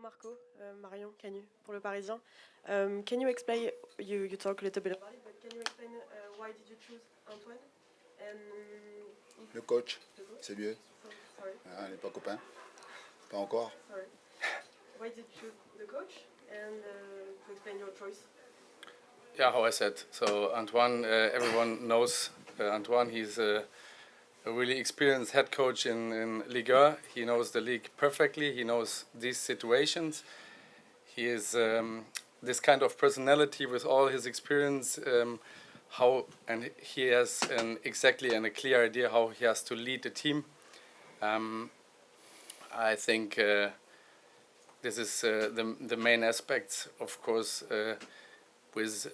Marco, Marion Canu pour Le Parisien. Can you explain, you talk a little bit about it, but can you explain why did you choose Antoine? And Le coach, c'est mieux. Sorry. On n'est pas copains. Pas encore. Sorry. Why did you choose the coach and to explain your choice? Yeah, how I said. So Antoine, everyone knows Antoine. He's a really experienced head coach in Ligue 1. He knows the league perfectly. He knows these situations. He is this kind of personality with all his experience. And he has exactly a clear idea how he has to lead the team. I think this is the main aspects, of course. With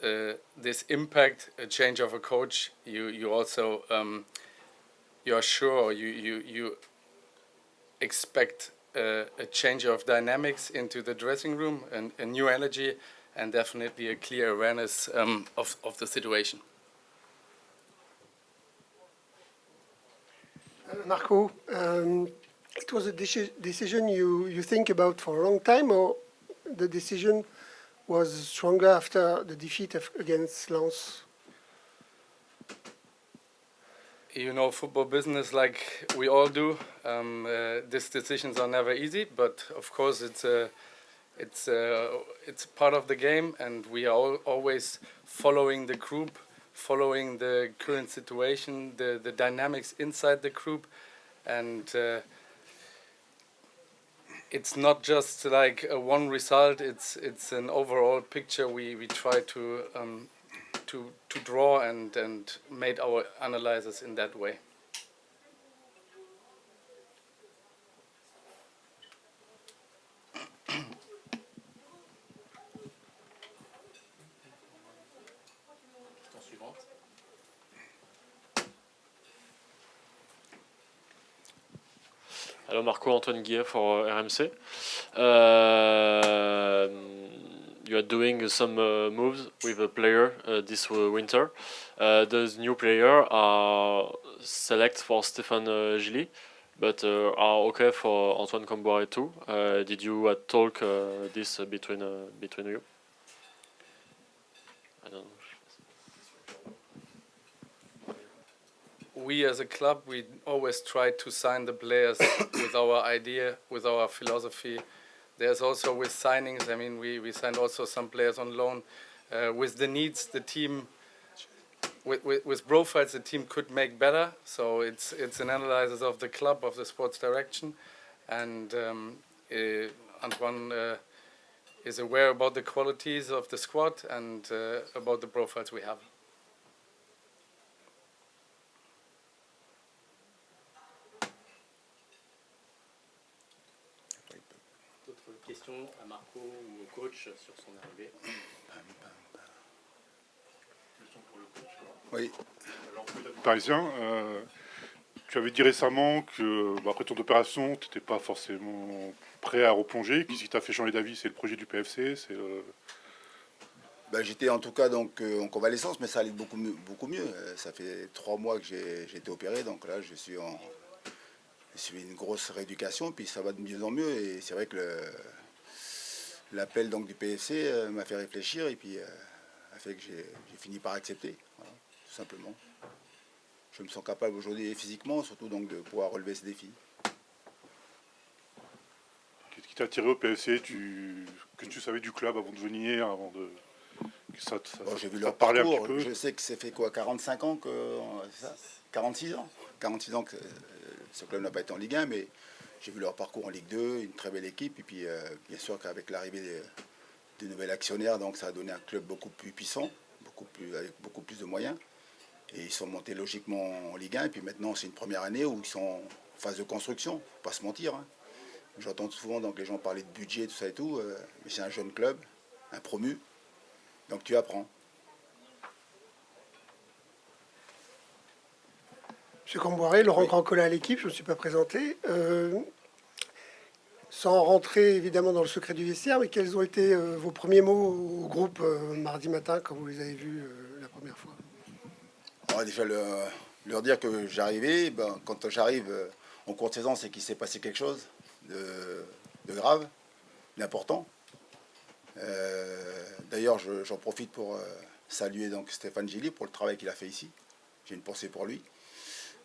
this impact, a change of a coach, you also you are sure you expect a change of dynamics into the dressing room and a new energy, and definitely a clear awareness of the situation. Marco, it was a decision you think about for a long time, or the decision was stronger after the defeat against Lens? You know, football business like we all do. These decisions are never easy, but of course it's part of the game, and we are always following the group, following the current situation, the dynamics inside the group, and it's not just like a one result. It's an overall picture we try to draw and made our analysis in that way. Hello, Marco, Antoine Guillet for RMC. You are doing some moves with a player this winter. Those new players are select for Stéphane Gilly, but are okay for Antoine Kombouaré too. Did you talk this between you? I don't know. We as a club, we always try to sign the players with our idea, with our philosophy. There's also with signings, I mean, we signed also some players on loan. With the needs, the team, with profiles, the team could make better. So it's an analysis of the club, of the sports direction. And Antoine is aware about the qualities of the squad and about the profiles we have. Question à Marco ou au coach sur son arrivée. Question pour le coach. Oui. Alors, Parisien, tu avais dit récemment que après ton opération, tu n'étais pas forcément prêt à replonger. Qu'est-ce qui t'a fait changer d'avis? C'est le projet du PFC? J'étais en tout cas donc, en convalescence, mais ça allait beaucoup mieux. Ça fait 3 mois que j'ai été opéré, donc là je suis une grosse rééducation, puis ça va de mieux en mieux. Et c'est vrai que l'appel donc du PFC m'a fait réfléchir et puis a fait que j'ai fini par accepter, voilà, tout simplement. Je me sens capable aujourd'hui physiquement, surtout donc de pouvoir relever ce défi. Qu'est-ce qui t'a attiré au PFC? Que tu savais du club avant de venir, avant de... J'ai vu leur parcours, je sais que c'est fait quoi, 45 ans que... C'est ça 46 ans 46 ans que ce club n'a pas été en Ligue 1, mais j'ai vu leur parcours en Ligue 2, une très belle équipe, et puis bien sûr qu'avec l'arrivée des nouveaux actionnaires, donc ça a donné un club beaucoup plus puissant, avec beaucoup plus de moyens, et ils sont montés logiquement en Ligue 1, et puis maintenant c'est une première année où ils sont en phase de construction, faut pas se mentir, hein. J'entends souvent donc les gens parler de budget, tout ça et tout, mais c'est un jeune club, un promu, donc tu apprends. M. Kombouaré, Laurent Grandcola à l'équipe, je ne me suis pas présenté. Sans rentrer évidemment dans le secret du vestiaire, mais quels ont été vos premiers mots au groupe mardi matin quand vous les avez vus la première fois? Alors déjà leur dire que j'arrivais, quand j'arrive en cours de saison, c'est qu'il s'est passé quelque chose de grave. d'important. D'ailleurs, j'en profite pour saluer donc Stéphane Gilly pour le travail qu'il a fait ici. J'ai une pensée pour lui.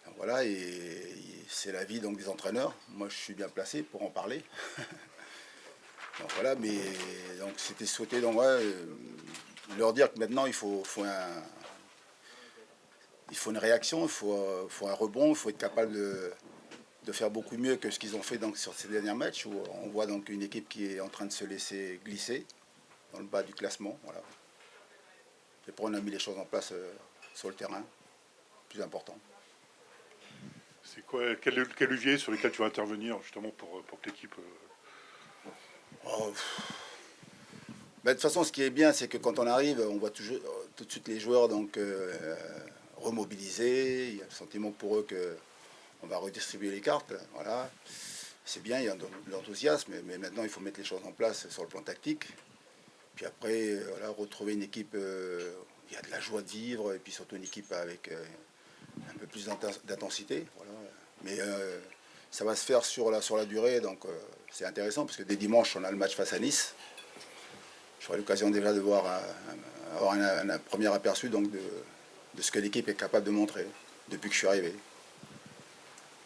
Donc, voilà, et c'est l'avis donc des entraîneurs. Moi, je suis bien placé pour en parler. Donc voilà, mais donc c'était souhaité donc leur dire que maintenant il faut une réaction, il faut un rebond, il faut être capable de faire beaucoup mieux que ce qu'ils ont fait donc sur ces derniers matchs où on voit donc une équipe qui est en train de se laisser glisser dans le bas du classement. Voilà. Et pour on a mis les choses en place sur le terrain, plus important. C'est quoi, quel levier sur lesquels tu vas intervenir justement pour que l'équipe... De toute façon, ce qui est bien, c'est que quand on arrive, on voit tout de suite les joueurs donc, remobilisés. Il y a le sentiment pour eux qu'on va redistribuer les cartes. Voilà. C'est bien, il y a de l'enthousiasme, mais maintenant il faut mettre les choses en place sur le plan tactique. Puis après, voilà, retrouver une équipe où il y a de la joie de vivre, et puis surtout une équipe avec un peu plus d'intensité. Voilà. Mais ça va se faire sur la durée, donc c'est intéressant, parce que dès dimanche, on a le match face à Nice. J'aurai l'occasion déjà de avoir un premier aperçu donc, de ce que l'équipe est capable de montrer depuis que je suis arrivé.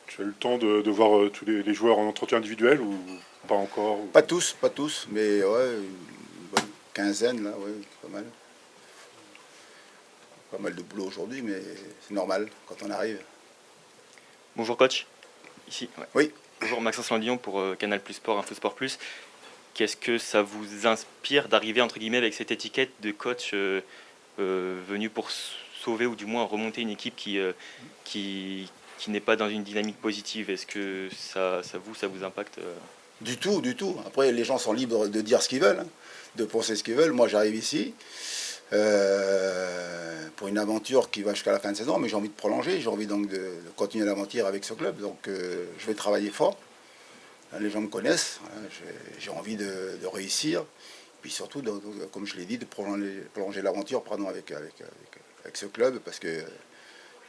Tu as eu le temps de voir tous les joueurs en entretien individuel ou pas encore ou... Pas tous, mais ouais, une bonne quinzaine, là, ouais, pas mal. Pas mal de boulot aujourd'hui, mais c'est normal quand on arrive. Bonjour coach, ici. Ouais. Oui. Bonjour, Maxence Landillon pour Canal Plus Sport, Info Sport Plus. Qu'est-ce que ça vous inspire d'arriver entre guillemets avec cette étiquette de coach venu pour sauver ou du moins remonter une équipe qui n'est pas dans une dynamique positive? Est-ce que ça vous impacte Du tout. Après, les gens sont libres de dire ce qu'ils veulent, hein, de penser ce qu'ils veulent. Moi, j'arrive ici pour une aventure qui va jusqu'à la fin de saison, mais j'ai envie de prolonger, j'ai envie donc de continuer l'aventure avec ce club. Donc, je vais travailler fort. Les gens me connaissent, j'ai envie de réussir, puis surtout, comme je l'ai dit, de prolonger l'aventure avec ce club, parce que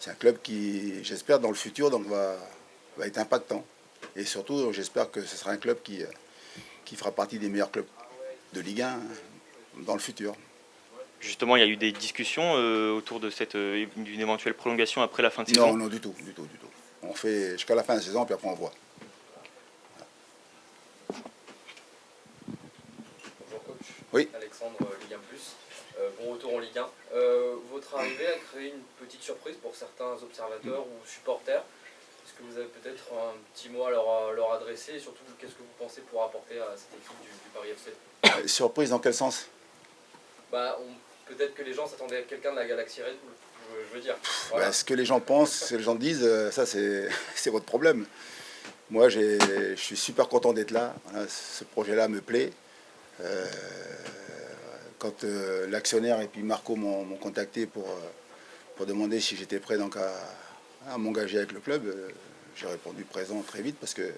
c'est un club qui, j'espère, dans le futur donc, va être impactant. Et surtout, j'espère que ce sera un club qui fera partie des meilleurs clubs de Ligue 1 dans le futur. Justement, il y a eu des discussions autour de d'une éventuelle prolongation après la fin de saison? Non, du tout. On fait jusqu'à la fin de la saison, puis après on voit. Oui. Alexandre, Ligue 1 Plus. Bon retour en Ligue 1. Votre arrivée a créé une petite surprise pour certains observateurs ou supporters. Est-ce que vous avez peut-être un petit mot à leur adresser et surtout, qu'est-ce que vous pensez pour apporter à cette équipe du Paris FC? Surprise dans quel sens? Peut-être que les gens s'attendaient à quelqu'un de la Galaxy Red Bull, je veux dire. Voilà. Ce que les gens pensent, ce que les gens disent, ça c'est votre problème. Moi, je suis super content d'être là. Voilà, ce projet-là me plaît. Quand l'actionnaire et puis Marco m'ont contacté pour demander si j'étais prêt donc à m'engager avec le club, j'ai répondu présent très vite parce que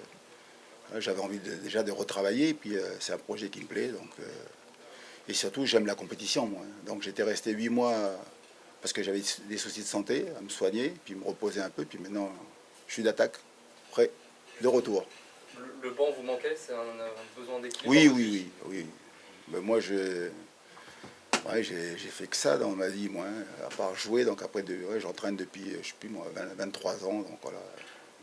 j'avais envie déjà de retravailler. Et puis c'est un projet qui me plaît. Donc, et surtout, j'aime la compétition, moi. Donc j'étais resté 8 mois parce que j'avais des soucis de santé, à me soigner, puis me reposer un peu. Puis maintenant, je suis d'attaque, prêt, de retour. Le banc vous manquait? C'est un besoin d'équilibre? Oui. Ben moi, j'ai fait que ça dans ma vie, moi, à part jouer. Donc après, j'entraîne depuis, je sais plus moi, 23 ans. Donc voilà,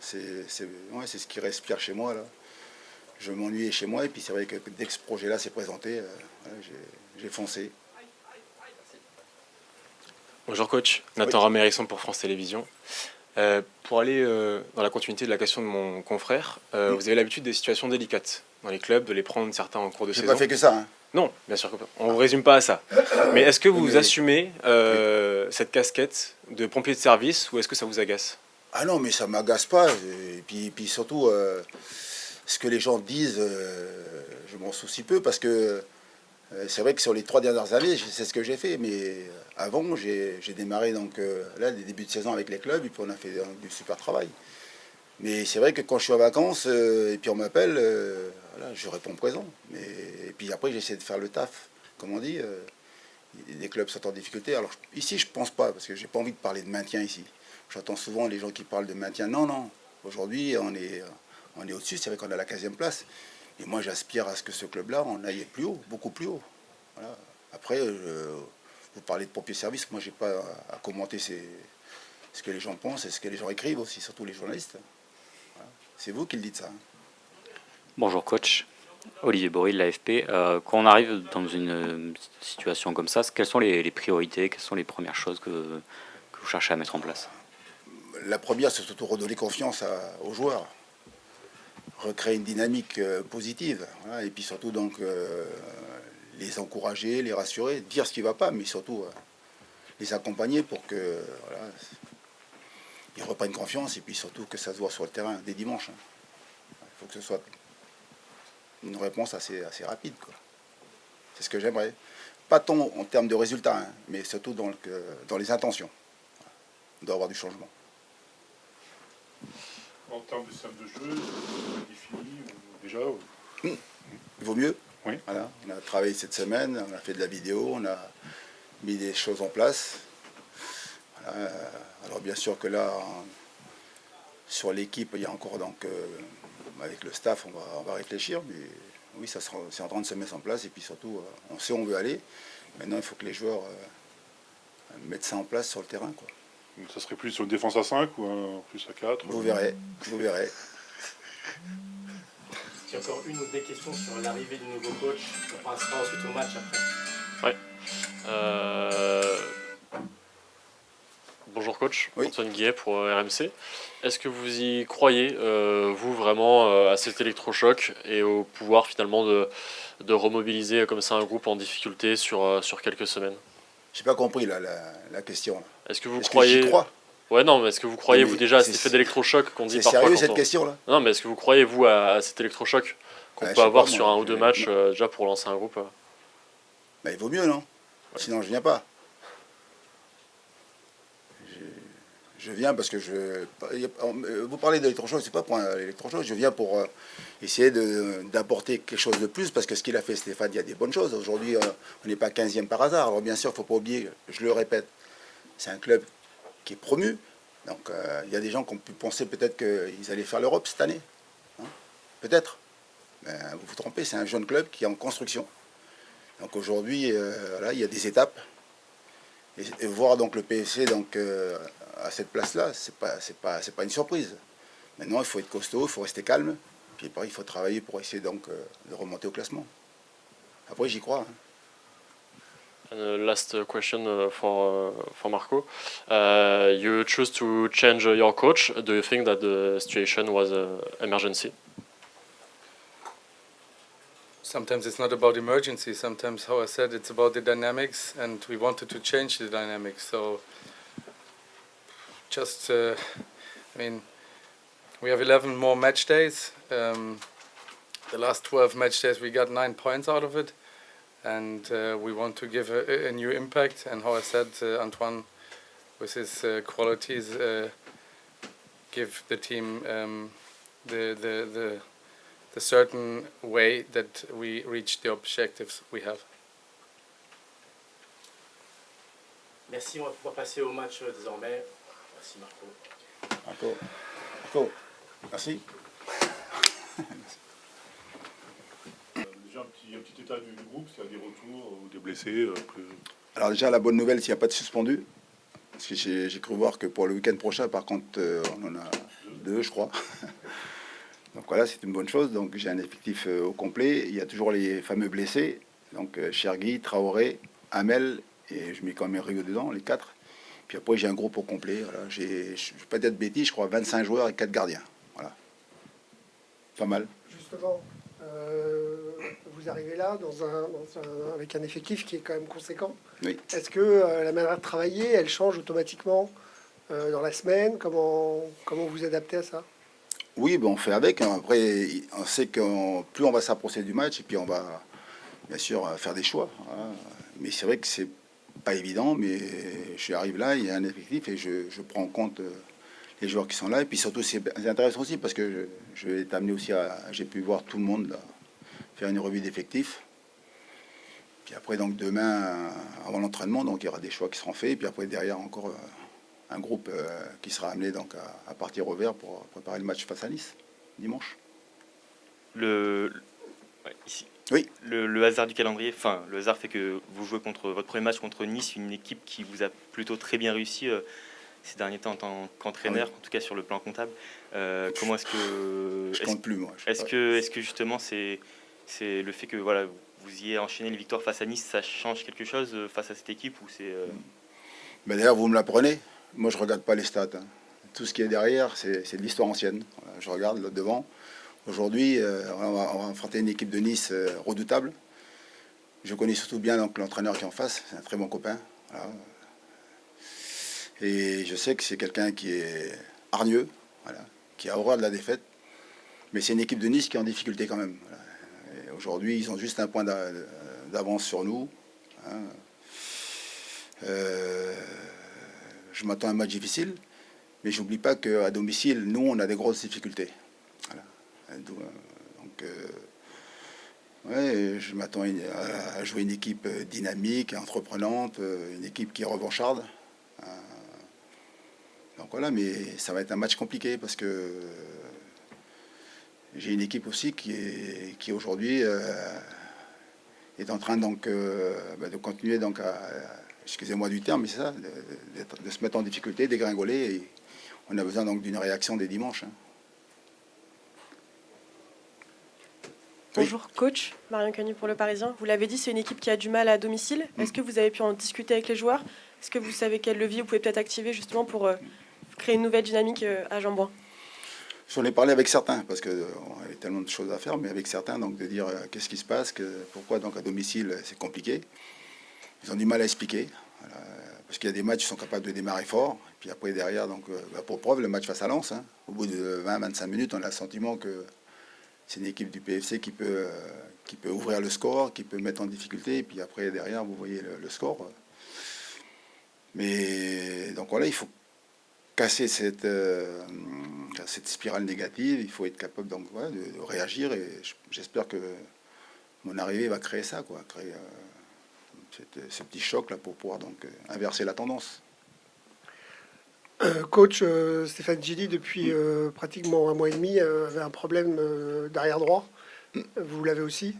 c'est ce qui respire chez moi, là. Je m'ennuyais chez moi, et puis c'est vrai que dès que ce projet-là s'est présenté, j'ai foncé. Bonjour coach, Nathan Ramérisson pour France Télévisions. Pour aller dans la continuité de la question de mon confrère, vous avez l'habitude des situations délicates dans les clubs, de les prendre certains en cours de saison. J'ai pas fait que ça. Hein. Non, bien sûr que pas. On ne résume pas à ça. Mais est-ce que vous assumez cette casquette de pompier de service ou est-ce que ça vous agace? Ah non, mais ça m'agace pas. Et puis surtout, ce que les gens disent, je m'en soucie peu parce que c'est vrai que sur les 3 dernières années, c'est ce que j'ai fait. Mais avant, j'ai démarré donc, là, des débuts de saison avec les clubs et puis on a fait du super travail. Mais c'est vrai que quand je suis en vacances et puis on m'appelle, voilà, je réponds présent. Et puis après, j'essaie de faire le taf. Comme on dit, les clubs sont en difficulté. Alors ici, je pense pas, parce que j'ai pas envie de parler de maintien ici. J'entends souvent les gens qui parlent de maintien. Non. Aujourd'hui, on est au-dessus. C'est vrai qu'on a la 15e place. Et moi, j'aspire à ce que ce club-là en aille plus haut, beaucoup plus haut. Voilà. Après, vous parlez de pompier service, moi, j'ai pas à commenter ce que les gens pensent et ce que les gens écrivent aussi, surtout les journalistes. Voilà. C'est vous qui le dites ça. Bonjour coach, Olivier Bory de l'AFP. Quand on arrive dans une situation comme ça, quelles sont les priorités, quelles sont les premières choses que vous cherchez à mettre en place? La première, c'est surtout redonner confiance aux joueurs, recréer une dynamique positive, voilà, et puis surtout donc les encourager, les rassurer, dire ce qui ne va pas, mais surtout les accompagner pour que voilà, ils reprennent confiance et puis surtout que ça se voit sur le terrain dès dimanche. Il faut que ce soit une réponse assez rapide, quoi. C'est ce que j'aimerais. Pas tant en termes de résultats, hein, mais surtout dans les intentions. On doit avoir du changement. En termes de système de jeu, défini déjà Il vaut mieux. Oui. Voilà. On a travaillé cette semaine, on a fait de la vidéo, on a mis des choses en place. Voilà. Alors bien sûr que là, sur l'équipe, il y a encore donc avec le staff, on va réfléchir, mais oui, c'est en train de se mettre en place et puis surtout, on sait où on veut aller. Maintenant, il faut que les joueurs mettent ça en place sur le terrain, quoi. Donc ça serait plus sur une défense à 5 ou un plus à 4? Vous verrez, vous verrez. Est-ce qu'il y a encore une ou deux questions sur l'arrivée du nouveau coach? On passera ensuite au match après. Ouais. Bonjour coach, Oui. Antoine Guillet pour RMC. Est-ce que vous y croyez, vous, vraiment, à cet électrochoc et au pouvoir finalement de remobiliser comme ça un groupe en difficulté sur quelques semaines? J'ai pas compris la question. Là. Est-ce que vous Est-ce croyez... que j'y crois? Ouais, non, mais est-ce que vous croyez, Mais vous, déjà, à c'est- cet effet d'électrochoc qu'on dit C'est parfois sérieux quand cette on- question-là? Non, mais est-ce que vous croyez, vous, à cet électrochoc qu'on Je peut sais avoir pas, sur moi, un ou deux matchs déjà pour lancer un groupe Bah, il vaut mieux, non? Sinon, je viens pas. Je viens parce que vous parlez d'électrochoc, c'est pas pour un électrochoc, je viens pour essayer d'apporter quelque chose de plus, parce que ce qu'il a fait Stéphane, il y a des bonnes choses. Aujourd'hui, on n'est pas 15e par hasard. Alors bien sûr, il ne faut pas oublier, je le répète, c'est un club qui est promu. Donc il y a des gens qui ont pu penser peut-être qu'ils allaient faire l'Europe cette année. Hein, peut-être. Ben, vous vous trompez, c'est un jeune club qui est en construction. Donc aujourd'hui, voilà, il y a des étapes. Et voir donc le PFC donc, à cette place-là, c'est pas une surprise. Maintenant, il faut être costaud, il faut rester calme. Puis après, il faut travailler pour essayer donc de remonter au classement. Après, j'y crois. Hein. And last question for Marco. You choose to change your coach. Do you think that the situation was an emergency? Sometimes it's not about emergency. Sometimes, how I said, it's about the dynamics, and we wanted to change the dynamics. So, just, I mean, we have 11 more match days. The last 12 match days, we got 9 points out of it, and we want to give a new impact. And how I said, Antoine, with his qualities, give the team the certain way that we reach the objectives we have. Merci, on va pouvoir passer au match désormais. Merci Marco. Marco. Merci. Déjà un petit état du groupe, s'il y a des retours ou des blessés. Alors déjà, la bonne nouvelle, s'il n'y a pas de suspendu. Parce que j'ai cru voir que pour le week-end prochain, par contre, on en a 2, je crois. Donc voilà, c'est une bonne chose. Donc j'ai un effectif au complet. Il y a toujours les fameux blessés. Donc Chergui, Traoré, Hamel, et je mets quand même Rio dedans, les 4. Puis après, j'ai un groupe au complet. Voilà. Je ne vais pas dire de bêtises, je crois 25 joueurs et 4 gardiens. Voilà. Pas mal. Justement, vous arrivez là avec un effectif qui est quand même conséquent. Oui. Est-ce que la manière de travailler, elle change automatiquement dans la semaine? Comment vous adaptez à ça? Oui, ben on fait avec. Hein. Après, on sait que plus on va s'approcher du match, et puis on va bien sûr faire des choix. Voilà. Mais c'est vrai que c'est pas évident, mais je arrive là, il y a un effectif et je prends en compte les joueurs qui sont là. Et puis surtout, c'est intéressant aussi parce que je vais t'amener aussi j'ai pu voir tout le monde là, faire une revue d'effectifs. Puis après, donc demain, avant l'entraînement, donc il y aura des choix qui seront faits. Et puis après, derrière, encore un groupe qui sera amené donc à partir au vert pour préparer le match face à Nice, dimanche. Ouais, ici. Oui. Le hasard du calendrier, enfin le hasard fait que vous jouez contre votre premier match contre Nice, une équipe qui vous a plutôt très bien réussi ces derniers temps en tant qu'entraîneur, en tout cas sur le plan comptable. Comment est-ce que Je compte plus, moi. Est-ce que justement c'est le fait que voilà vous ayez enchaîné les victoires face à Nice, ça change quelque chose face à cette équipe ou c'est Ben d'ailleurs, vous me l'apprenez. Moi, je regarde pas les stats, hein. Tout ce qui est derrière, c'est de l'histoire ancienne. Voilà, je regarde là devant. Aujourd'hui, on va affronter une équipe de Nice redoutable. Je connais surtout bien l'entraîneur qui est en face, c'est un très bon copain. Voilà. Et je sais que c'est quelqu'un qui est hargneux, voilà, qui a horreur de la défaite. Mais c'est une équipe de Nice qui est en difficulté quand même. Voilà. Aujourd'hui, ils ont juste un point d'avance sur nous. Hein. Je m'attends à un match difficile, mais j'oublie pas qu'à domicile, nous, on a des grosses difficultés. Voilà. Donc, ouais, je m'attends à jouer une équipe dynamique, entreprenante, une équipe qui est revancharde. Donc voilà, mais ça va être un match compliqué parce que j'ai une équipe aussi qui aujourd'hui est en train donc de continuer donc excusez-moi du terme, mais c'est ça, de se mettre en difficulté, dégringoler. Et on a besoin donc d'une réaction dès dimanche. Hein. Bonjour coach, Marion Cagnou pour Le Parisien. Vous l'avez dit, c'est une équipe qui a du mal à domicile. Est-ce que vous avez pu en discuter avec les joueurs? Est-ce que vous savez quel levier vous pouvez peut-être activer justement pour créer une nouvelle dynamique à Jean-Bouin? J'en ai parlé avec certains, parce qu'il y avait tellement de choses à faire, mais avec certains, donc de dire qu'est-ce qui se passe, pourquoi donc à domicile c'est compliqué. Ils ont du mal à expliquer, voilà, parce qu'il y a des matchs qui sont capables de démarrer fort, et puis après derrière, donc, pour preuve, le match face à Lens, hein, au bout de 20-25 minutes, on a le sentiment que c'est une équipe du PFC qui peut ouvrir le score, qui peut mettre en difficulté, et puis après derrière, vous voyez le score. Mais donc voilà, il faut casser cette spirale négative, il faut être capable donc, ouais, de réagir, et j'espère que mon arrivée va créer ça, quoi, créer ce petit choc là pour pouvoir donc inverser la tendance. Coach, Stéphane Gilly, depuis pratiquement un mois et demi, avait un problème d'arrière droit. Vous l'avez aussi.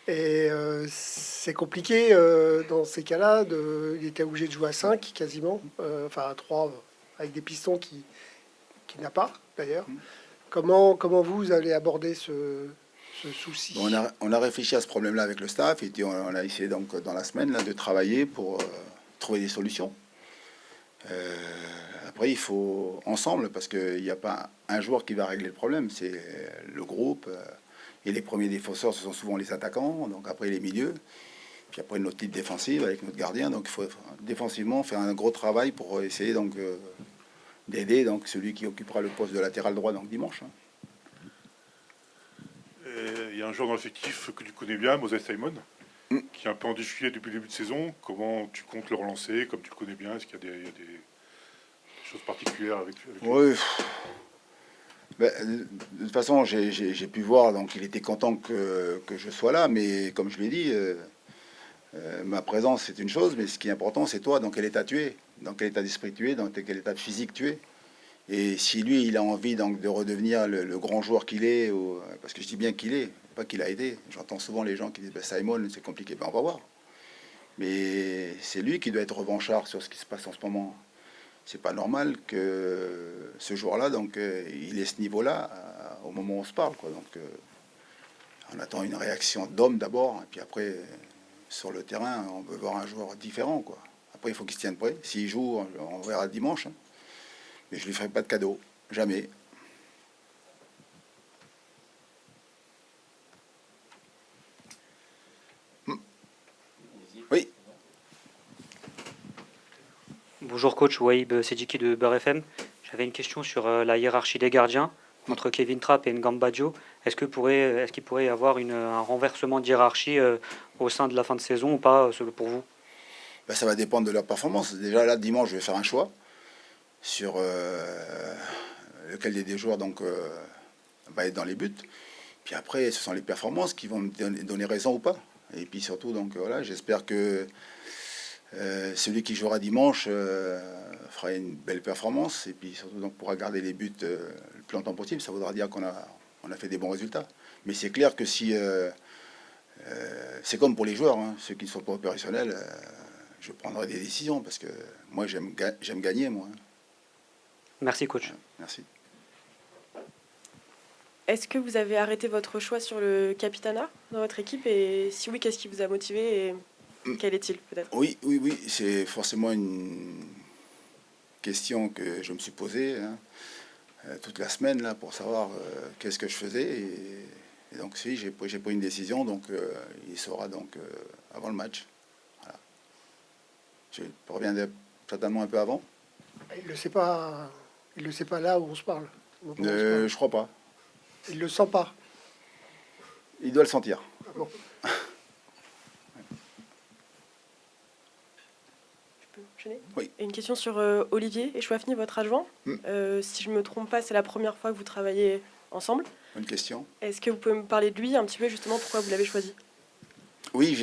Et c'est compliqué dans ces cas-là. Il était obligé de jouer à 5 quasiment, enfin à 3 avec des pistons qui n'a pas d'ailleurs. Comment vous allez aborder ce souci? Bon, on a réfléchi à ce problème-là avec le staff et on a essayé donc dans la semaine là, de travailler pour trouver des solutions. Après, il faut ensemble, parce qu'il n'y a pas un joueur qui va régler le problème, c'est le groupe. Et les premiers défenseurs, ce sont souvent les attaquants, donc après les milieux. Puis après notre ligne défensive avec notre gardien. Donc il faut défensivement faire un gros travail pour essayer donc d'aider donc celui qui occupera le poste de latéral droit donc dimanche. Il y a un joueur dans l'effectif que tu connais bien, Moses Simon, qui est un peu en difficulté depuis le début de saison. Comment tu comptes le relancer, comme tu le connais bien? Est-ce qu'il y a des choses particulières avec lui? Oui. Ben, de toute façon, j'ai pu voir, donc il était content que je sois là, mais comme je l'ai dit, ma présence c'est une chose, mais ce qui est important c'est toi, dans quel état tu es, dans quel état d'esprit tu es, dans quel état physique tu es. Et si lui, il a envie donc de redevenir le grand joueur qu'il est, parce que je dis bien qu'il est, pas qu'il a été. J'entends souvent les gens qui disent ben, Simon, c'est compliqué. Ben, on va voir. Mais c'est lui qui doit être revanchard sur ce qui se passe en ce moment. C'est pas normal que ce joueur-là, donc, il ait ce niveau-là au moment où on se parle, quoi. Donc, on attend une réaction d'homme d'abord, et puis après, sur le terrain, on veut voir un joueur différent, quoi. Après, il faut qu'il se tienne prêt. S'il joue, on verra dimanche. Hein. Mais je lui ferai pas de cadeau, jamais. Oui. Bonjour coach, Waïb Sedjiki de Beurre FM. J'avais une question sur la hiérarchie des gardiens entre Kevin Trapp et Ngambadjo. Est-ce qu'il pourrait y avoir un renversement de hiérarchie au sein de la fin de saison ou pas pour vous? Ben, ça va dépendre de leur performance. Déjà là, dimanche, je vais faire un choix sur lequel des joueurs donc, va être dans les buts. Puis après, ce sont les performances qui vont me donner raison ou pas. Et puis surtout, donc voilà, j'espère que celui qui jouera dimanche fera une belle performance et puis surtout donc pourra garder les buts le plus longtemps possible. Ça voudra dire qu'on a fait des bons résultats. Mais c'est clair que si... c'est comme pour les joueurs, hein, ceux qui ne sont pas opérationnels, je prendrai des décisions parce que moi, j'aime gagner, moi. Merci, coach. Merci. Est-ce que vous avez arrêté votre choix sur le capitana dans votre équipe? Et si oui, qu'est-ce qui vous a motivé et quel est-il peut-être? Oui, c'est forcément une question que je me suis posée hein, toute la semaine là, pour savoir qu'est-ce que je faisais. Et donc, si, j'ai pris une décision, donc il sera donc avant le match. Voilà. Je reviendrai totalement un peu avant. Il le sait pas là où on se parle. Je crois pas. Il le sent pas. Il doit le sentir. Ah bon. Oui. Et une question sur Olivier Echouafny, votre adjoint. Si je ne me trompe pas, c'est la première fois que vous travaillez ensemble. Bonne question. Est-ce que vous pouvez me parler de lui un petit peu, justement, pourquoi vous l'avez choisi? Oui,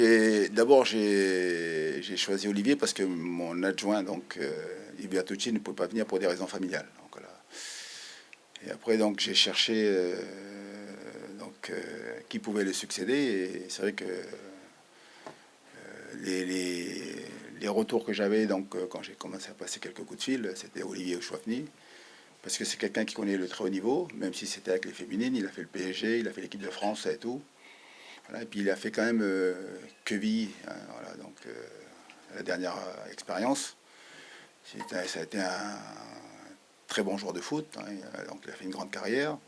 d'abord j'ai choisi Olivier parce que mon adjoint, donc Yves Bertucci, ne pouvait pas venir pour des raisons familiales. Donc, voilà. Et après, donc j'ai cherché qui pouvait le succéder. Et c'est vrai que les retours que j'avais, donc quand j'ai commencé à passer quelques coups de fil, c'était Olivier Echouafny, parce que c'est quelqu'un qui connaît le très haut niveau, même si c'était avec les féminines, il a fait le PSG, il a fait l'équipe de France et tout. Voilà, et puis il a fait quand même Queville, hein, voilà, donc la dernière expérience. Ça a été un très bon joueur de foot, hein, donc il a fait une grande carrière.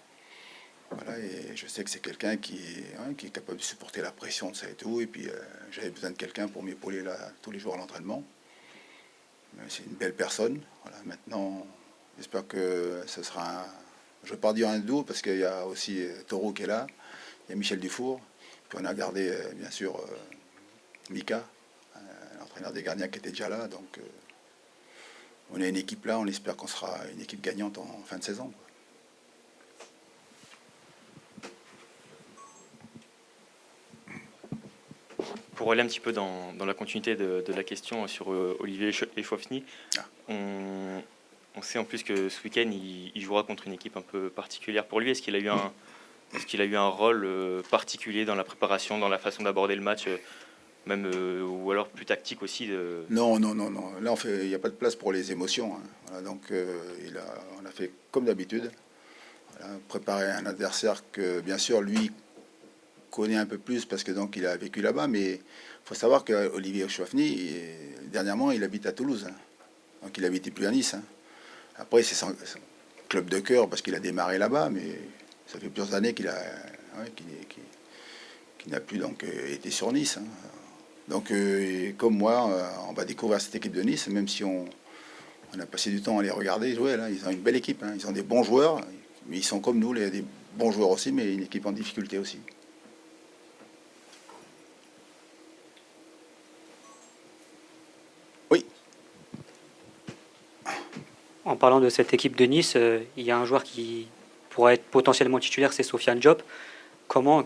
Voilà, et je sais que c'est quelqu'un qui est capable de supporter la pression de ça et tout. Et puis j'avais besoin de quelqu'un pour m'épauler là tous les jours à l'entraînement. C'est une belle personne. Voilà, maintenant, j'espère que ce sera je ne vais pas dire un duo parce qu'il y a aussi Taureau qui est là. Il y a Michel Dufour. Puis on a gardé bien sûr Mika, l'entraîneur des gardiens qui était déjà là. Donc on a une équipe là. On espère qu'on sera une équipe gagnante en fin de saison, quoi. Pour aller un petit peu dans la continuité de la question sur Olivier Echouafny, on sait en plus que ce week-end, il jouera contre une équipe un peu particulière pour lui. Est-ce qu'il a eu un rôle particulier dans la préparation, dans la façon d'aborder le match, même ou alors plus tactique aussi Non. Là, il n'y a pas de place pour les émotions, hein. Voilà, donc, on a fait comme d'habitude. Voilà, préparer un adversaire que, bien sûr, lui connaît un peu plus parce que donc il a vécu là-bas, mais il faut savoir que Olivier Echouafny, dernièrement, il habite à Toulouse, hein. Donc il n'habitait plus à Nice, hein. Après, c'est son club de cœur parce qu'il a démarré là-bas, mais ça fait plusieurs années qu'il n'a plus donc été sur Nice, hein. Donc, comme moi, on va découvrir cette équipe de Nice, même si on a passé du temps à les regarder jouer. Là, ils ont une belle équipe, hein. Ils ont des bons joueurs, mais ils sont comme nous, des bons joueurs aussi, mais une équipe en difficulté aussi. Oui. En parlant de cette équipe de Nice, il y a un joueur qui pourrait être potentiellement titulaire, c'est Sofiane Diop.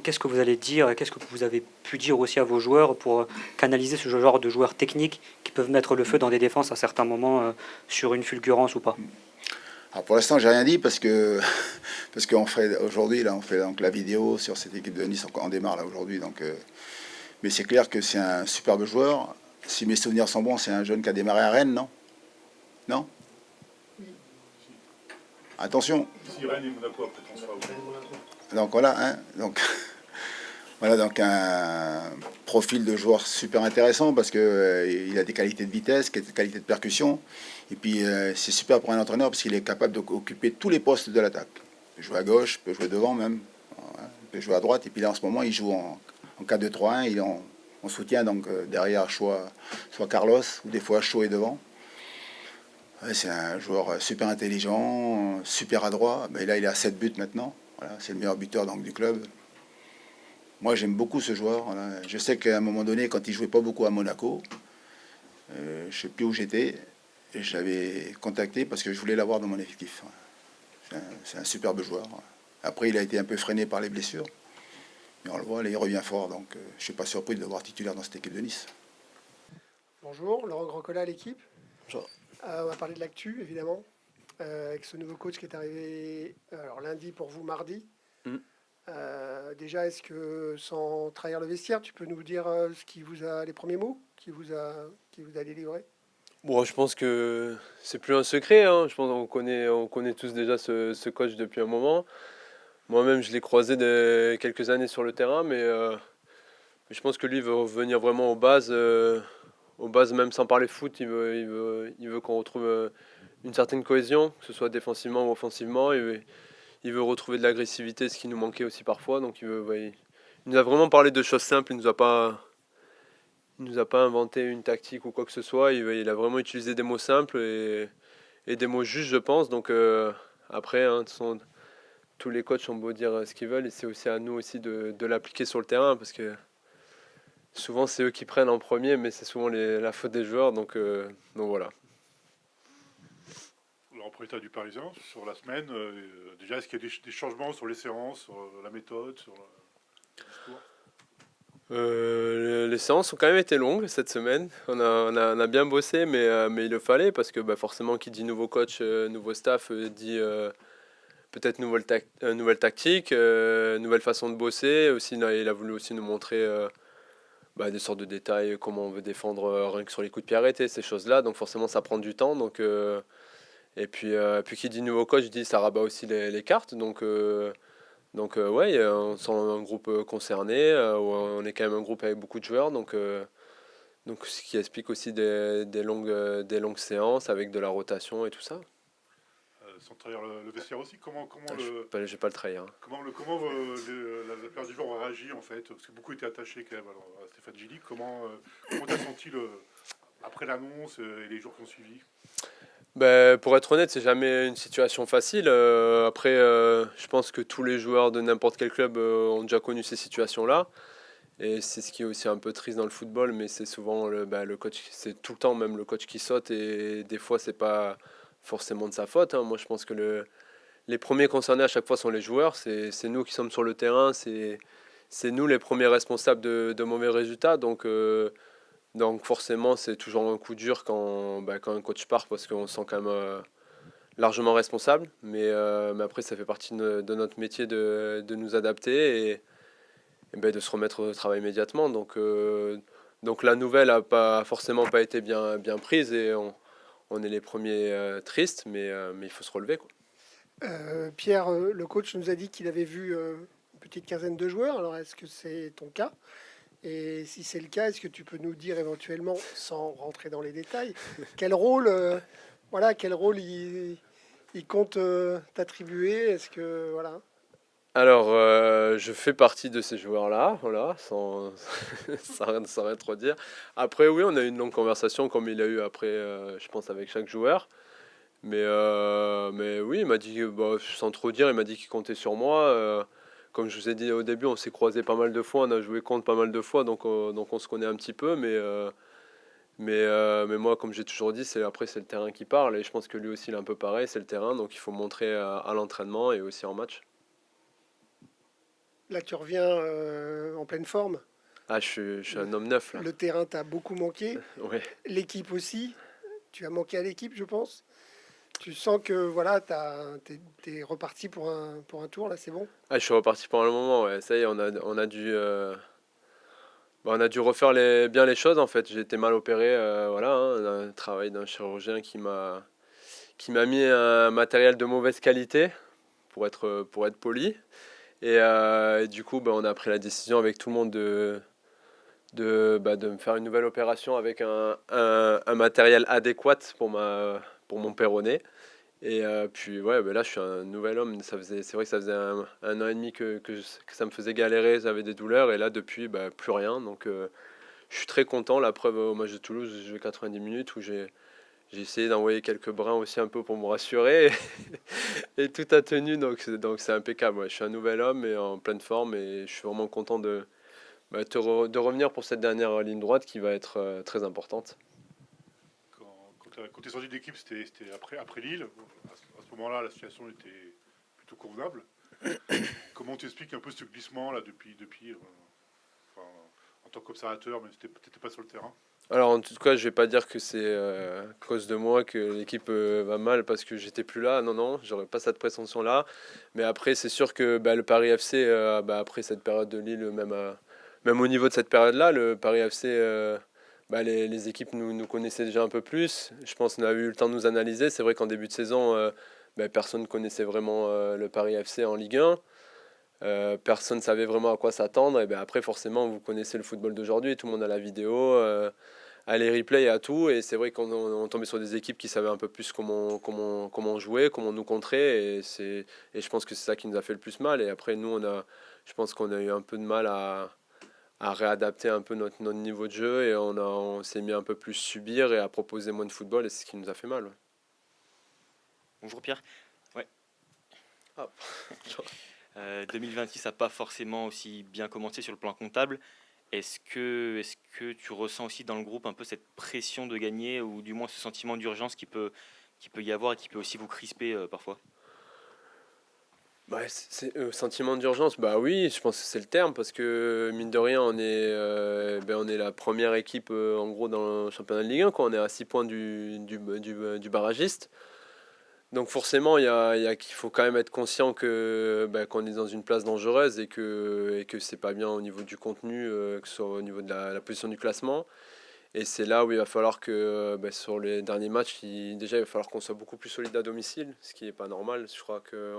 Qu'est-ce que vous allez dire, qu'est-ce que vous avez pu dire aussi à vos joueurs pour canaliser ce genre de joueurs techniques qui peuvent mettre le feu dans des défenses à certains moments sur une fulgurance ou pas? Alors pour l'instant, j'ai rien dit parce qu'on fait aujourd'hui, là, on fait donc la vidéo sur cette équipe de Nice, on démarre là aujourd'hui, donc. Mais c'est clair que c'est un superbe joueur. Si mes souvenirs sont bons, c'est un jeune qui a démarré à Rennes, non? Non? Attention. Si Rennes et Monaco après transfert. Donc voilà, hein, donc voilà donc un profil de joueur super intéressant parce que il a des qualités de vitesse, des qualités de percussion, et puis c'est super pour un entraîneur parce qu'il est capable d'occuper tous les postes de l'attaque. Il peut jouer à gauche, il peut jouer devant même, il peut jouer à droite, et puis là en ce moment il joue en 4-2-3-1, il est en soutien, donc derrière soit Carlos ou des fois Shaw est devant. Ouais, c'est un joueur super intelligent, super adroit. Mais là il est à 7 buts maintenant. Voilà, c'est le meilleur buteur donc, du club. Moi, j'aime beaucoup ce joueur. Voilà. Je sais qu'à un moment donné, quand il jouait pas beaucoup à Monaco, je ne sais plus où j'étais, et je l'avais contacté parce que je voulais l'avoir dans mon effectif. C'est un superbe joueur. Après, il a été un peu freiné par les blessures. Mais on le voit, là, il revient fort. Donc, je ne suis pas surpris de le voir titulaire dans cette équipe de Nice. Bonjour, Laurent Grandcola, l'équipe. Bonjour. On va parler de l'actu, évidemment. Avec ce nouveau coach qui est arrivé lundi pour vous, mardi. Déjà, est-ce que, sans trahir le vestiaire, tu peux nous dire les premiers mots qui vous a délivré? Bon, je pense que c'est plus un secret, hein. Je pense qu'on connaît tous déjà ce coach depuis un moment. Moi-même, je l'ai croisé quelques années sur le terrain, mais je pense que lui veut revenir vraiment aux bases même sans parler foot. Il veut qu'on retrouve une certaine cohésion, que ce soit défensivement ou offensivement. Il veut retrouver de l'agressivité, ce qui nous manquait aussi parfois. Donc il nous a vraiment parlé de choses simples. Il nous a pas inventé une tactique ou quoi que ce soit. Il a vraiment utilisé des mots simples et des mots justes, je pense. Donc après, hein, tous les coachs ont beau dire ce qu'ils veulent, et c'est aussi à nous aussi de l'appliquer sur le terrain, parce que souvent c'est eux qui prennent en premier, mais c'est souvent la faute des joueurs. Donc voilà. Le représentant du Parisien sur la semaine, déjà, est-ce qu'il y a des changements sur les séances, sur la méthode, sur le discours? Les séances ont quand même été longues cette semaine. On a bien bossé, mais il le fallait, parce que forcément, qui dit nouveau coach, nouveau staff, dit peut-être nouvelle tactique, nouvelle façon de bosser. Aussi, il a voulu aussi nous montrer des sortes de détails, comment on veut défendre rien que sur les coups de pied arrêtés, ces choses-là. Donc forcément, ça prend du temps. Donc, et puis qui dit nouveau coach, dit ça rabat aussi les cartes. Donc ouais, on sent un groupe concerné. On est quand même un groupe avec beaucoup de joueurs. Donc ce qui explique aussi des longues séances avec de la rotation et tout ça. Sans trahir le vestiaire aussi, comment je vais pas le trahir. Comment la plupart des joueurs ont réagi, en fait, parce que beaucoup étaient attachés quand même à Stéphane Gilly. Comment tu as senti après l'annonce et les jours qui ont suivi? Pour être honnête, c'est jamais une situation facile. Après, je pense que tous les joueurs de n'importe quel club ont déjà connu ces situations-là. Et c'est ce qui est aussi un peu triste dans le football, mais c'est souvent le coach, c'est tout le temps même le coach qui saute, et des fois c'est pas forcément de sa faute, hein. Moi je pense que les premiers concernés à chaque fois sont les joueurs, c'est nous qui sommes sur le terrain, c'est nous les premiers responsables de mauvais résultats. Donc forcément c'est toujours un coup dur quand un coach part, parce qu'on se sent quand même largement responsable. Mais après ça fait partie de notre métier de nous adapter et de se remettre au travail immédiatement. Donc la nouvelle a forcément pas été bien prise, et on est les premiers tristes, mais il faut se relever, quoi. Pierre, le coach nous a dit qu'il avait vu une petite quinzaine de joueurs. Alors est-ce que c'est ton cas? Et si c'est le cas, est-ce que tu peux nous dire éventuellement, sans rentrer dans les détails, quel rôle il compte t'attribuer? Est-ce que voilà. Alors, je fais partie de ces joueurs-là, voilà, sans rien trop dire. Après, oui, on a eu une longue conversation, comme il a eu après, je pense, avec chaque joueur. Mais oui, il m'a dit, sans trop dire, il m'a dit qu'il comptait sur moi. Comme je vous ai dit au début, on s'est croisés pas mal de fois, on a joué contre pas mal de fois, donc on se connaît un petit peu. Mais moi, comme j'ai toujours dit, c'est le terrain qui parle, et je pense que lui aussi, il est un peu pareil, c'est le terrain, donc il faut montrer à l'entraînement et aussi en match. Là, tu reviens en pleine forme. Ah, je suis un homme neuf, là. Le terrain t'a beaucoup manqué. Ouais. L'équipe aussi. Tu as manqué à l'équipe, je pense. Tu sens que voilà, t'es reparti pour un tour, là, c'est bon? Ah, je suis reparti pour un moment, ouais. Ça y est, on a dû refaire bien les choses, en fait. J'ai été mal opéré, voilà, hein, un travail d'un chirurgien qui m'a mis un matériel de mauvaise qualité, pour être poli. Et du coup, on a pris la décision avec tout le monde de me faire une nouvelle opération avec un matériel adéquat pour mon péroné. Et puis ouais, là je suis un nouvel homme. C'est vrai que ça faisait un an et demi que ça me faisait galérer, j'avais des douleurs, et là depuis plus rien. Donc je suis très content. La preuve, au match de Toulouse, j'ai joué 90 minutes où j'ai essayé d'envoyer quelques brins aussi un peu pour me rassurer, et tout a tenu, donc c'est impeccable. Ouais. Je suis un nouvel homme et en pleine forme, et je suis vraiment content de revenir pour cette dernière ligne droite qui va être très importante. Quand tu es sorti de l'équipe, c'était après Lille. À ce moment-là, la situation était plutôt convenable. Comment tu expliques un peu ce glissement là depuis en tant qu'observateur, mais tu n'étais pas sur le terrain? Alors en tout cas, je vais pas dire que c'est à cause de moi que l'équipe va mal parce que j'étais plus là. Non, non, j'aurais pas cette prétention-là. Mais après, c'est sûr que le Paris FC, après cette période de Lille, même au niveau de cette période-là, le Paris FC, les équipes nous connaissaient déjà un peu plus. Je pense qu'on a eu le temps de nous analyser. C'est vrai qu'en début de saison, personne ne connaissait vraiment le Paris FC en Ligue 1. Personne ne savait vraiment à quoi s'attendre. Et après, forcément, vous connaissez le football d'aujourd'hui. Tout le monde a la vidéo. À les replays et à tout. Et c'est vrai qu'on tombait sur des équipes qui savaient un peu plus comment jouer, comment nous contrer. Et je pense que c'est ça qui nous a fait le plus mal. Et après, nous, je pense qu'on a eu un peu de mal à réadapter un peu notre niveau de jeu. Et on s'est mis un peu plus subir et à proposer moins de football. Et c'est ce qui nous a fait mal. Ouais. Bonjour Pierre. Ouais. Ah. 2026 n'a pas forcément aussi bien commencé sur le plan comptable. Est-ce que tu ressens aussi dans le groupe un peu cette pression de gagner ou du moins ce sentiment d'urgence qui peut y avoir et qui peut aussi vous crisper parfois? Sentiment d'urgence, oui, je pense que c'est le terme parce que mine de rien, on est la première équipe en gros dans le championnat de Ligue 1, quoi. On est à 6 points du barragiste. Donc forcément, il faut quand même être conscient qu'on est dans une place dangereuse et que c'est pas bien au niveau du contenu, que ce soit au niveau de la position du classement. Et c'est là où il va falloir que sur les derniers matchs, déjà il va falloir qu'on soit beaucoup plus solide à domicile, ce qui n'est pas normal. Je crois que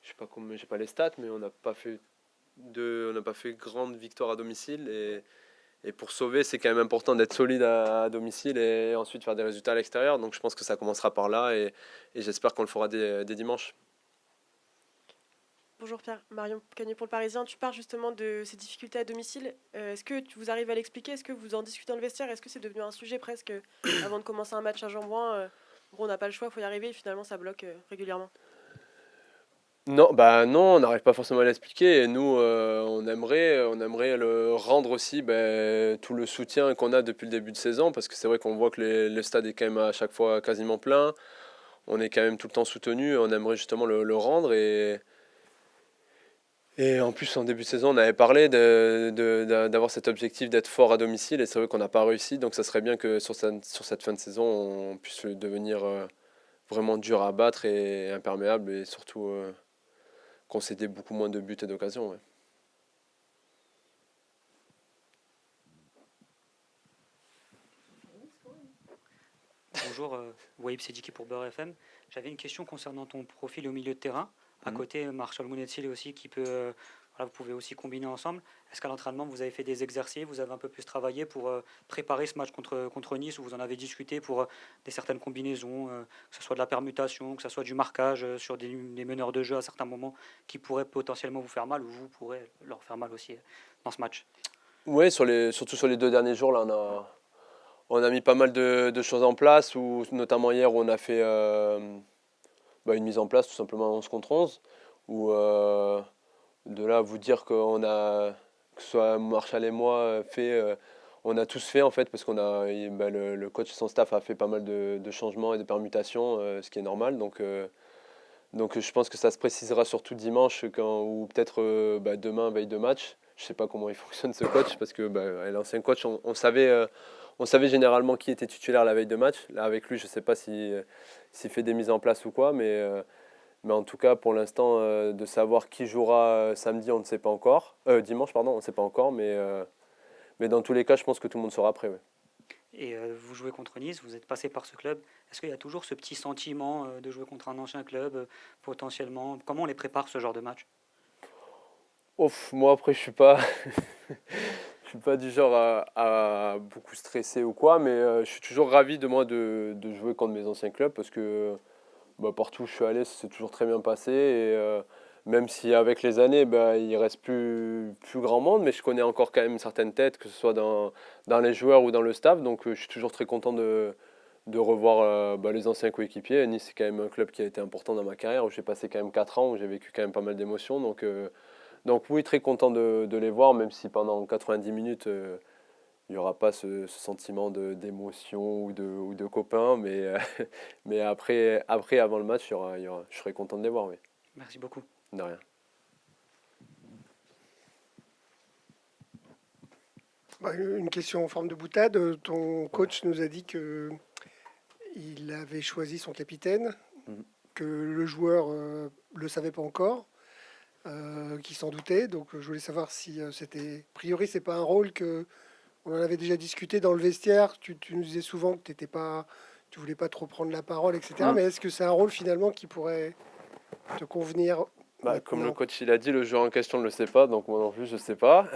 je sais pas j'ai pas les stats, mais on n'a pas fait grande victoire à domicile et pour sauver, c'est quand même important d'être solide à domicile et ensuite faire des résultats à l'extérieur. Donc je pense que ça commencera par là et j'espère qu'on le fera dès dimanche. Bonjour Pierre, Marion Cagné pour le Parisien. Tu parles justement de ces difficultés à domicile. Est-ce que vous arrives à l'expliquer? Est-ce que vous en discutez dans le vestiaire? Est-ce que c'est devenu un sujet presque avant de commencer un match à Jean-Bouin? On n'a pas le choix, il faut y arriver et finalement ça bloque régulièrement. Non, non, on n'arrive pas forcément à l'expliquer. Et nous, on aimerait le rendre aussi tout le soutien qu'on a depuis le début de saison, parce que c'est vrai qu'on voit que le stade est quand même à chaque fois quasiment plein. On est quand même tout le temps soutenu. On aimerait justement le rendre. Et en plus, en début de saison, on avait parlé d'avoir cet objectif d'être fort à domicile. Et c'est vrai qu'on n'a pas réussi. Donc ça serait bien que sur cette fin de saison, on puisse devenir vraiment dur à battre et imperméable et surtout concéder beaucoup moins de buts et d'occasions. Ouais. Bonjour, Waïb Sediki pour Beurre FM. J'avais une question concernant ton profil au milieu de terrain. À côté, Marshall Mounetsil aussi qui peut... vous pouvez aussi combiner ensemble. Est-ce qu'à l'entraînement, vous avez fait des exercices, vous avez un peu plus travaillé pour préparer ce match contre Nice, où vous en avez discuté pour certaines combinaisons, que ce soit de la permutation, que ce soit du marquage sur des meneurs de jeu à certains moments qui pourraient potentiellement vous faire mal, ou vous pourrez leur faire mal aussi dans ce match? Oui, surtout sur les 2 derniers jours, là, on a mis pas mal de choses en place, notamment hier où on a fait une mise en place tout simplement 11 contre 11, où de là vous dire que ce soit Marshall et moi, on a tous fait en fait, parce qu'on a le coach et son staff a fait pas mal de changements et de permutations, ce qui est normal. Donc je pense que ça se précisera surtout dimanche ou peut-être demain, veille de match. Je sais pas comment il fonctionne ce coach, parce que l'ancien coach, on savait généralement qui était titulaire la veille de match. Là, avec lui, je ne sais pas s'il fait des mises en place ou quoi, mais en tout cas, pour l'instant, de savoir qui jouera samedi, on ne sait pas encore. Dimanche, pardon, on ne sait pas encore, mais dans tous les cas, je pense que tout le monde sera prêt. Ouais. Et vous jouez contre Nice, vous êtes passé par ce club. Est-ce qu'il y a toujours ce petit sentiment de jouer contre un ancien club, potentiellement? Comment on les prépare, ce genre de match? Moi, après, je suis pas... Je suis pas du genre à beaucoup stresser ou quoi, mais je suis toujours ravi de jouer contre mes anciens clubs, parce que partout où je suis allé, c'est toujours très bien passé. Et même si avec les années, il reste plus grand monde, mais je connais encore quand même certaines têtes, que ce soit dans les joueurs ou dans le staff. Donc je suis toujours très content de revoir les anciens coéquipiers. Nice, c'est quand même un club qui a été important dans ma carrière, où j'ai passé quand même 4 ans, où j'ai vécu quand même pas mal d'émotions. Donc oui, très content de les voir, même si pendant 90 minutes, il n'y aura pas ce sentiment d'émotion ou de copains. Mais après, avant le match, je serai content de les voir. Oui. Merci beaucoup. De rien. Une question en forme de boutade. Ton coach nous a dit que il avait choisi son capitaine, que le joueur le savait pas encore, qu'il s'en doutait. Donc je voulais savoir si c'était... A priori, c'est pas un rôle que... On en avait déjà discuté dans le vestiaire. Tu nous disais souvent que tu voulais pas trop prendre la parole, etc. Mais est-ce que c'est un rôle finalement qui pourrait te convenir? Comme le coach il a dit, le joueur en question ne le sait pas, donc moi non plus je sais pas.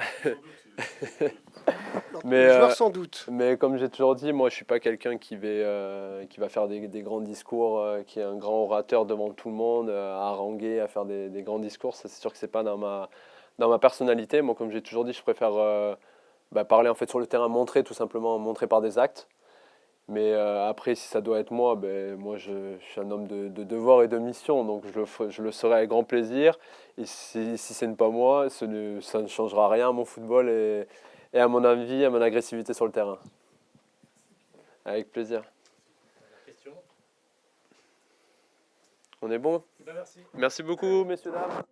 Mais le joueur sans doute. Mais comme j'ai toujours dit, moi je suis pas quelqu'un qui va faire des grands discours, qui est un grand orateur devant tout le monde, à haranguer, à faire des grands discours. Ça, c'est sûr que c'est pas dans ma personnalité. Moi, comme j'ai toujours dit, je préfère parler en fait sur le terrain, montrer tout simplement, montrer par des actes. Mais après, si ça doit être moi, moi je suis un homme de devoir et de mission, donc je le ferai avec grand plaisir. Et si ce n'est pas moi, ça ne changera rien à mon football et à mon envie, à mon agressivité sur le terrain. Avec plaisir. Question. On est bon? Merci. Merci beaucoup, messieurs, dames.